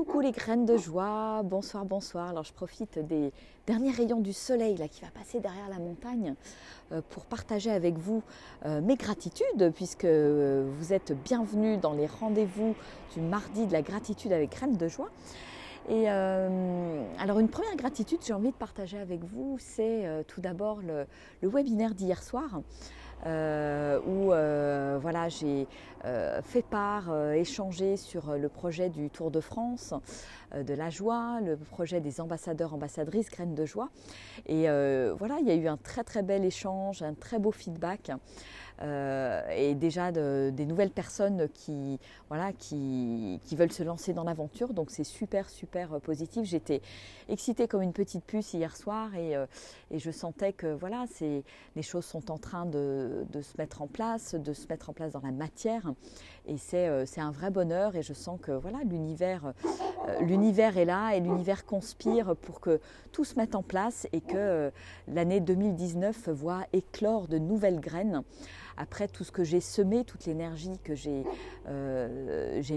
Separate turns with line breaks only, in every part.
Coucou les graines de joie, bonsoir, bonsoir. Alors je profite des derniers rayons du soleil là, qui va passer derrière la montagne pour partager avec vous mes gratitudes, puisque vous êtes bienvenus dans les rendez-vous du mardi de la gratitude avec graines de joie. Et alors une première gratitude que j'ai envie de partager avec vous, c'est tout d'abord le webinaire d'hier soir. Où voilà, j'ai fait part, échangé sur le projet du Tour de France, de la joie, le projet des ambassadeurs, ambassadrices, graines de joie. Et voilà, il y a eu un très très bel échange, un très beau feedback. Et déjà des nouvelles personnes qui veulent se lancer dans l'aventure, donc c'est super positif. J'étais excitée comme une petite puce hier soir et je sentais que voilà, les choses sont en train de se mettre en place, dans la matière, et c'est un vrai bonheur. Et je sens que voilà, l'univers est là et l'univers conspire pour que tout se mette en place et que l'année 2019 voit éclore de nouvelles graines. Après tout ce que j'ai semé, toute l'énergie que j'ai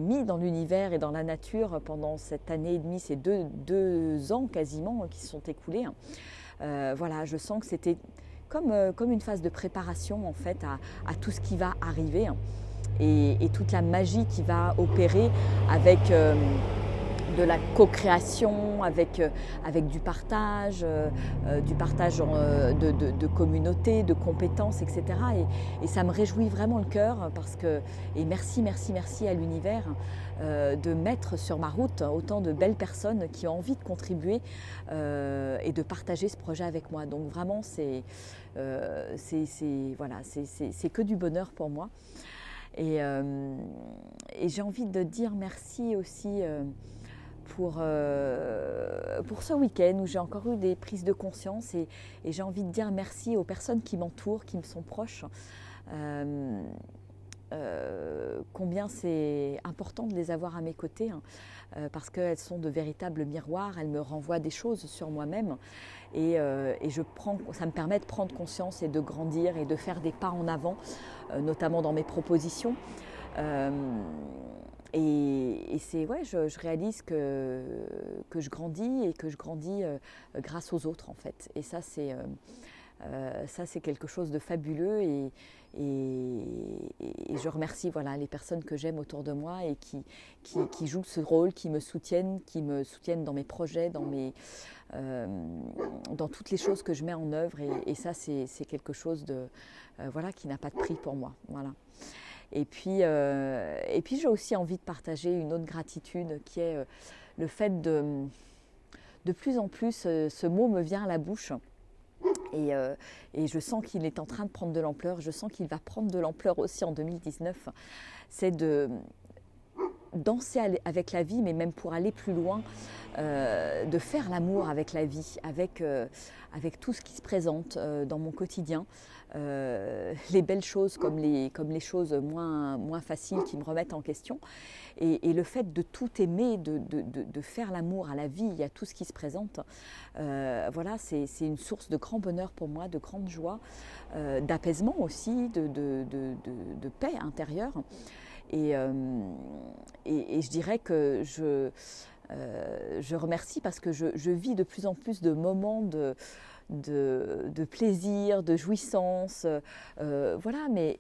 mis dans l'univers et dans la nature pendant cette année et demie, ces deux ans quasiment qui se sont écoulés, voilà, je sens que c'était comme une phase de préparation en fait à tout ce qui va arriver, et toute la magie qui va opérer avec de la co-création, avec du partage de communauté, de compétences, etc. Et ça me réjouit vraiment le cœur et merci à l'univers de mettre sur ma route autant de belles personnes qui ont envie de contribuer et de partager ce projet avec moi. Donc vraiment, c'est que du bonheur pour moi. Et j'ai envie de dire merci aussi pour ce week-end où j'ai encore eu des prises de conscience, et j'ai envie de dire merci aux personnes qui m'entourent, qui me sont proches. Combien c'est important de les avoir à mes côtés, parce qu'elles sont de véritables miroirs, elles me renvoient des choses sur moi-même, et ça me permet de prendre conscience et de grandir et de faire des pas en avant, notamment dans mes propositions. Et je réalise que je grandis, et que je grandis grâce aux autres en fait. Et ça c'est quelque chose de fabuleux, et je remercie les personnes que j'aime autour de moi et qui jouent ce rôle, qui me soutiennent dans mes projets, dans toutes les choses que je mets en œuvre, et ça c'est quelque chose de qui n'a pas de prix pour moi. Voilà. Et puis j'ai aussi envie de partager une autre gratitude qui est le fait de plus en plus, ce mot me vient à la bouche, et je sens qu'il est en train de prendre de l'ampleur, je sens qu'il va prendre de l'ampleur aussi en 2019, c'est de danser avec la vie, mais même pour aller plus loin, de faire l'amour avec la vie, avec tout ce qui se présente dans mon quotidien, les belles choses comme les choses moins faciles qui me remettent en question, et le fait de tout aimer, de faire l'amour à la vie et à tout ce qui se présente, c'est une source de grand bonheur pour moi, de grande joie, d'apaisement aussi, de paix intérieure. Et je dirais que je remercie parce que je vis de plus en plus de moments de plaisir, de jouissance, mais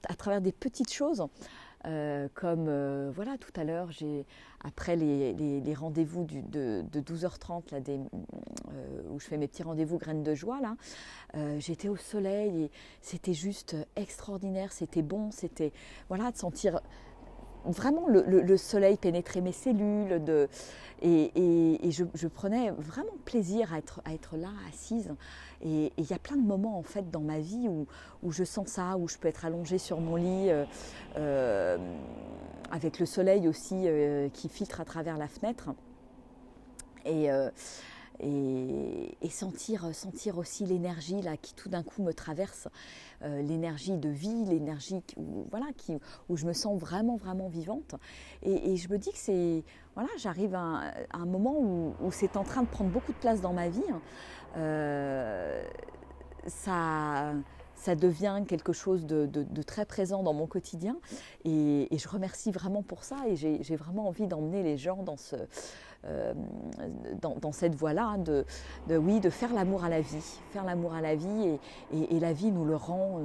à travers des petites choses, comme tout à l'heure, après les rendez-vous de 12h30 là, où je fais mes petits rendez-vous graines de joie là, j'étais au soleil et c'était juste extraordinaire, c'était bon, c'était de sentir vraiment le soleil pénétrer mes cellules, et je prenais vraiment plaisir à être là, assise. Et il y a plein de moments en fait dans ma vie où je sens ça, où je peux être allongée sur mon lit avec le soleil aussi qui filtre à travers la fenêtre, et sentir aussi l'énergie là qui tout d'un coup me traverse, l'énergie de vie, l'énergie où je me sens vraiment vivante, et je me dis que j'arrive à un moment où c'est en train de prendre beaucoup de place dans ma vie, ça ça devient quelque chose de très présent dans mon quotidien et je remercie vraiment pour ça et j'ai vraiment envie d'emmener les gens dans cette voie-là, hein, oui, de faire l'amour à la vie et la vie nous le rend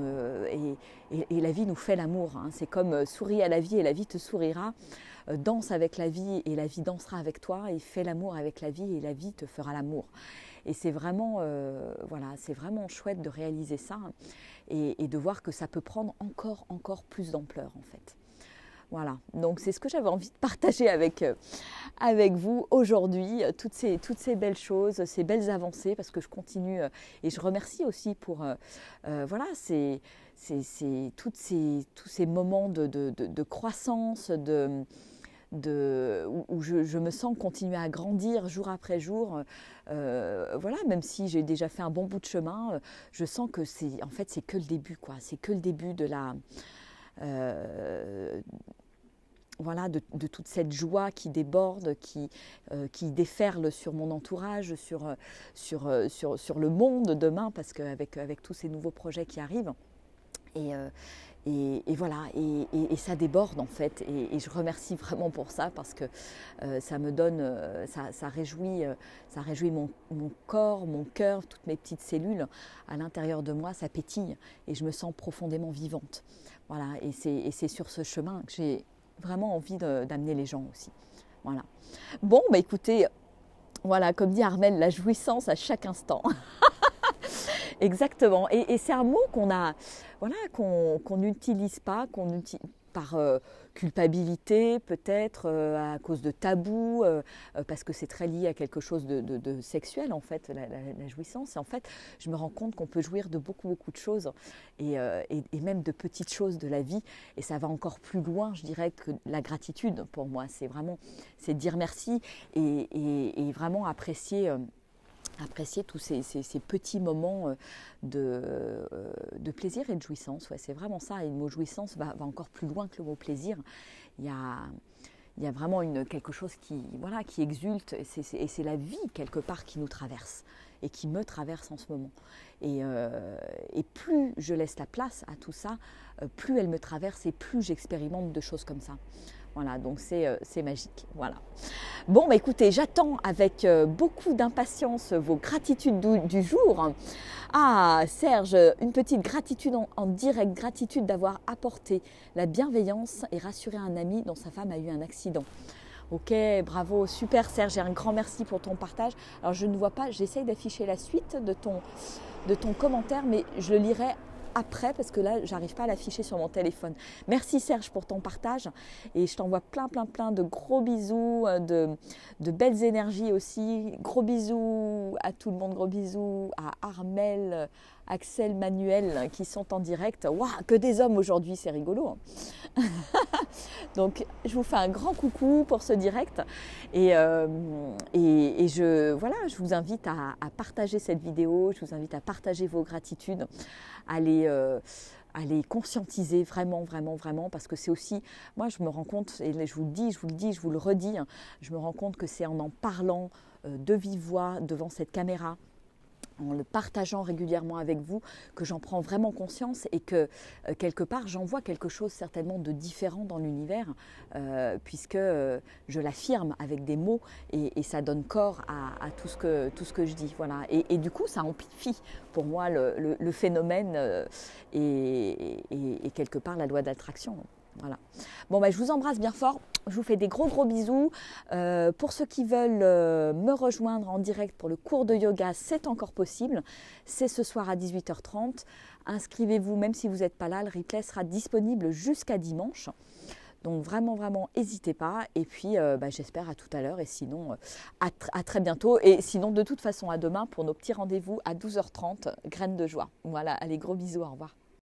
et la vie nous fait l'amour, hein. C'est comme souris à la vie et la vie te sourira, danse avec la vie et la vie dansera avec toi et fais l'amour avec la vie et la vie te fera l'amour. Et c'est vraiment, voilà, c'est vraiment chouette de réaliser ça et de voir que ça peut prendre encore plus d'ampleur en fait. Voilà, donc c'est ce que j'avais envie de partager avec vous aujourd'hui, toutes ces belles choses, ces belles avancées, parce que je continue et je remercie aussi pour voilà, tous ces moments de croissance, où je me sens continuer à grandir jour après jour. Voilà, même si j'ai déjà fait un bon bout de chemin, je sens que en fait, c'est que le début, quoi. C'est que le début de la... voilà, de toute cette joie qui déborde, qui déferle sur mon entourage, sur le monde demain, parce qu'avec tous ces nouveaux projets qui arrivent. Et voilà, et ça déborde en fait, et je remercie vraiment pour ça, parce que ça me donne, ça réjouit mon corps, mon cœur, toutes mes petites cellules à l'intérieur de moi, ça pétille, et je me sens profondément vivante. Voilà, et c'est sur ce chemin que j'ai vraiment envie d'amener les gens aussi. Voilà. Bon, bah écoutez, voilà, comme dit Armelle, la jouissance à chaque instant. Exactement. Et c'est un mot qu'on n'utilise pas, par culpabilité peut-être, à cause de tabous, parce que c'est très lié à quelque chose de sexuel en fait, la jouissance. Et en fait, je me rends compte qu'on peut jouir de beaucoup de choses et même de petites choses de la vie. Et ça va encore plus loin, je dirais, que la gratitude pour moi. C'est dire merci et vraiment apprécier tous ces petits moments de plaisir et de jouissance. Ouais, c'est vraiment ça. Et le mot jouissance va encore plus loin que le mot plaisir. Il y a vraiment quelque chose qui exulte. Et c'est la vie, quelque part, qui nous traverse et qui me traverse en ce moment. Et plus je laisse la place à tout ça, plus elle me traverse et plus j'expérimente de choses comme ça. Voilà, donc c'est magique. Voilà. Bon, bah écoutez, j'attends avec beaucoup d'impatience vos gratitudes du jour. Ah, Serge, une petite gratitude en direct, gratitude d'avoir apporté la bienveillance et rassuré un ami dont sa femme a eu un accident. Ok, bravo, super Serge, et un grand merci pour ton partage. Alors je ne vois pas, j'essaye d'afficher la suite de ton commentaire, mais je le lirai après, parce que là, j'arrive pas à l'afficher sur mon téléphone. Merci Serge pour ton partage et je t'envoie plein de gros bisous, de belles énergies aussi. Gros bisous à tout le monde, gros bisous à Armelle, Axel, Manuel qui sont en direct. Waouh, que des hommes aujourd'hui, c'est rigolo. Donc, je vous fais un grand coucou pour ce direct et je vous invite à partager cette vidéo, je vous invite à partager vos gratitudes, à les conscientiser vraiment, parce que c'est aussi, moi je me rends compte, et je vous le dis, je vous le redis, hein, je me rends compte que c'est en parlant de vive voix devant cette caméra, en le partageant régulièrement avec vous, que j'en prends vraiment conscience et que quelque part j'en vois quelque chose certainement de différent dans l'univers, puisque je l'affirme avec des mots et ça donne corps à tout ce que je dis. Voilà. Et du coup ça amplifie pour moi le phénomène et quelque part la loi d'attraction. Voilà. Bon, je vous embrasse bien fort. Je vous fais des gros bisous. Pour ceux qui veulent me rejoindre en direct pour le cours de yoga, c'est encore possible. C'est ce soir à 18h30. Inscrivez-vous, même si vous n'êtes pas là. Le replay sera disponible jusqu'à dimanche. Donc vraiment, n'hésitez pas. Et puis, j'espère à tout à l'heure. Et sinon, à très bientôt. Et sinon, de toute façon, à demain pour nos petits rendez-vous à 12h30. Graines de joie. Voilà, allez, gros bisous, au revoir.